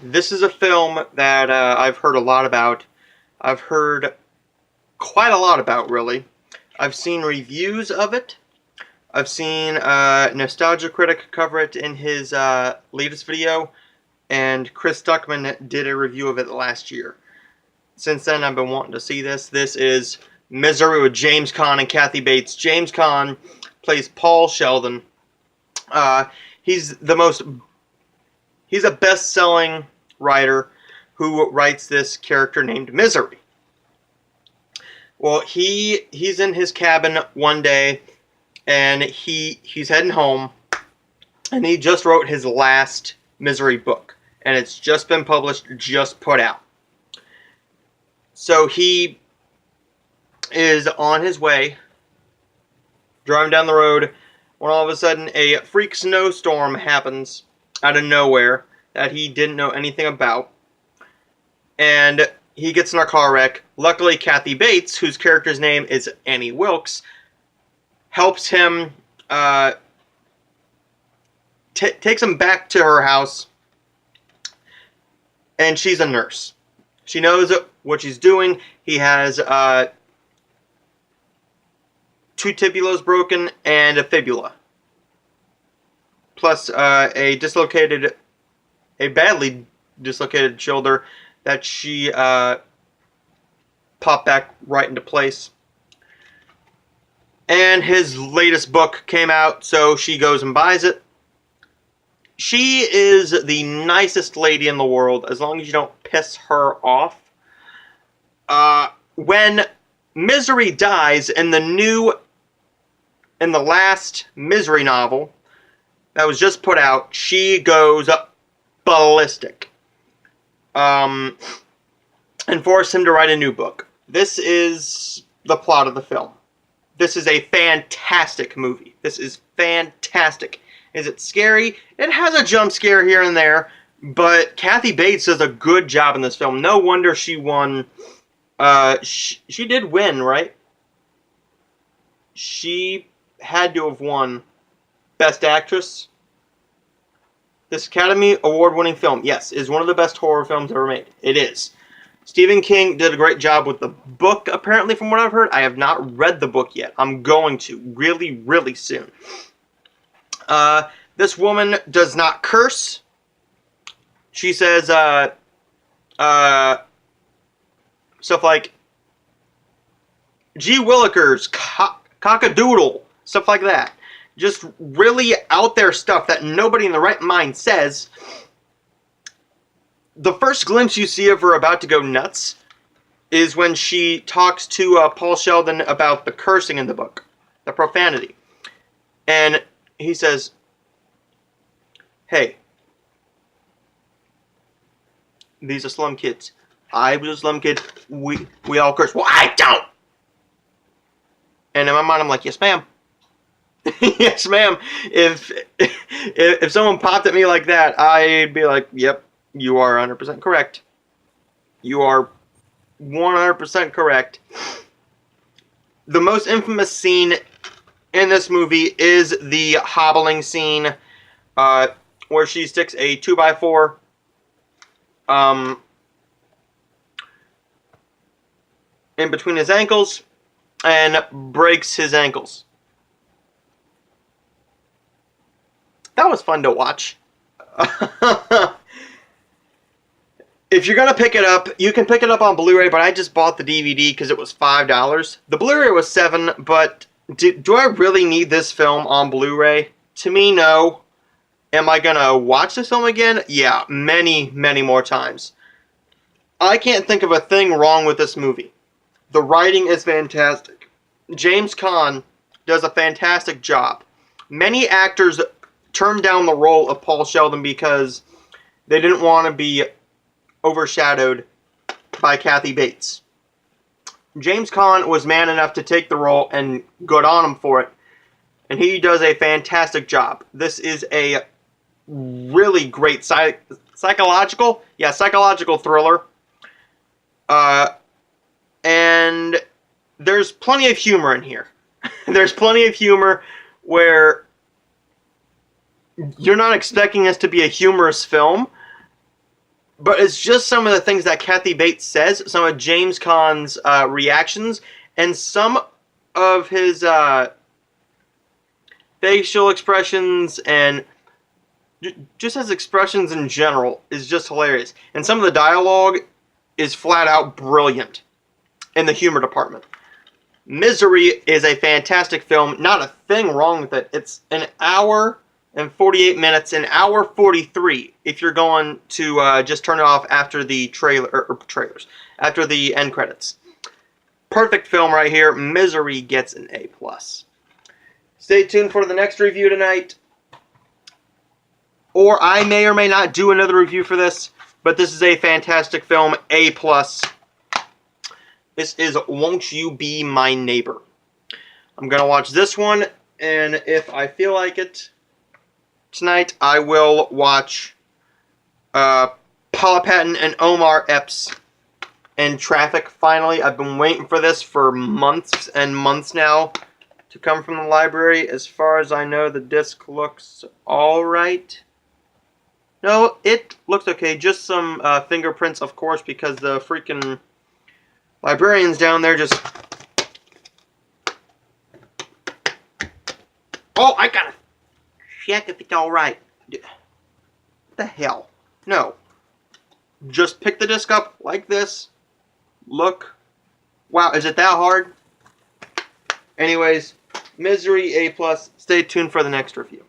This is a film that I've heard a lot about. I've heard quite a lot about, really. I've seen reviews of it. I've seen Nostalgia Critic cover it in his latest video, and Chris Stuckman did a review of it last year. Since then, I've been wanting to see this. This is Misery with James Caan and Kathy Bates. James Caan plays Paul Sheldon. He's a best-selling writer who writes this character named Misery. Well, he's in his cabin one day, and he's heading home, and he just wrote his last Misery book, and it's just been published, just put out. So he is on his way, driving down the road, when all of a sudden a freak snowstorm happens out of nowhere that he didn't know anything about, and he gets in a car wreck. Luckily, Kathy Bates, whose character's name is Annie Wilkes, helps him, takes him back to her house, and she's a nurse. She knows what she's doing. He has two tibulas broken and a fibula, plus a badly dislocated shoulder that she popped back right into place. And his latest book came out, so she goes and buys it. She is the nicest lady in the world, as long as you don't piss her off. When Misery dies in the last Misery novel that was just put out, she goes ballistic. And force him to write a new book. This is the plot of the film. This is a fantastic movie. This is fantastic. Is it scary? It has a jump scare here and there, but Kathy Bates does a good job in this film. No wonder she won. She did win, right? She had to have won Best Actress. This Academy Award-winning film, yes, is one of the best horror films ever made. It is. Stephen King did a great job with the book, apparently, from what I've heard. I have not read the book yet. I'm going to, really, really soon. This woman does not curse. She says, stuff like, gee willikers, cock-a-doodle, stuff like that. Just really out there stuff that nobody in the right mind says. The first glimpse you see of her about to go nuts is when she talks to Paul Sheldon about the cursing in the book, the profanity. And he says, hey, these are slum kids. I was a slum kid. We all curse. Well, I don't! And in my mind, I'm like, yes, ma'am. Yes, ma'am. If someone popped at me like that, I'd be like, yep, you are 100% correct. You are 100% correct. The most infamous scene in this movie is the hobbling scene where she sticks a 2x4 in between his ankles and breaks his ankles. That was fun to watch. If you're going to pick it up, you can pick it up on Blu-ray, but I just bought the DVD because it was $5. The Blu-ray was $7, but do I really need this film on Blu-ray? To me, no. Am I going to watch this film again? Yeah, many, many more times. I can't think of a thing wrong with this movie. The writing is fantastic. James Caan does a fantastic job. Many actors turned down the role of Paul Sheldon because they didn't want to be overshadowed by Kathy Bates. James Caan was man enough to take the role, and good on him for it. And he does a fantastic job. This is a really great psychological thriller. And there's plenty of humor in here. There's plenty of humor where you're not expecting this to be a humorous film, But it's just some of the things that Kathy Bates says, some of James Caan's reactions, and some of his facial expressions and just his expressions in general is just hilarious. And some of the dialogue is flat out brilliant in the humor department. Misery is a fantastic film. Not a thing wrong with it. It's an hour and 48 minutes, an hour 43 if you're going to just turn it off after the trailers, after the end credits. Perfect film right here. Misery gets an A+. Stay tuned for the next review tonight. Or I may or may not do another review for this, but this is a fantastic film, A+. This is Won't You Be My Neighbor. I'm going to watch this one, and if I feel like it tonight, I will watch Paula Patton and Omar Epps in Traffic, finally. I've been waiting for this for months and months now to come from the library. As far as I know, the disc looks alright. No, it looks okay. Just some fingerprints, of course, because the freaking librarians down there just... Oh, I gotta check if it's alright. What the hell? No. Just pick the disc up like this. Look. Wow, is it that hard? Anyways, Misery A+. Stay tuned for the next review.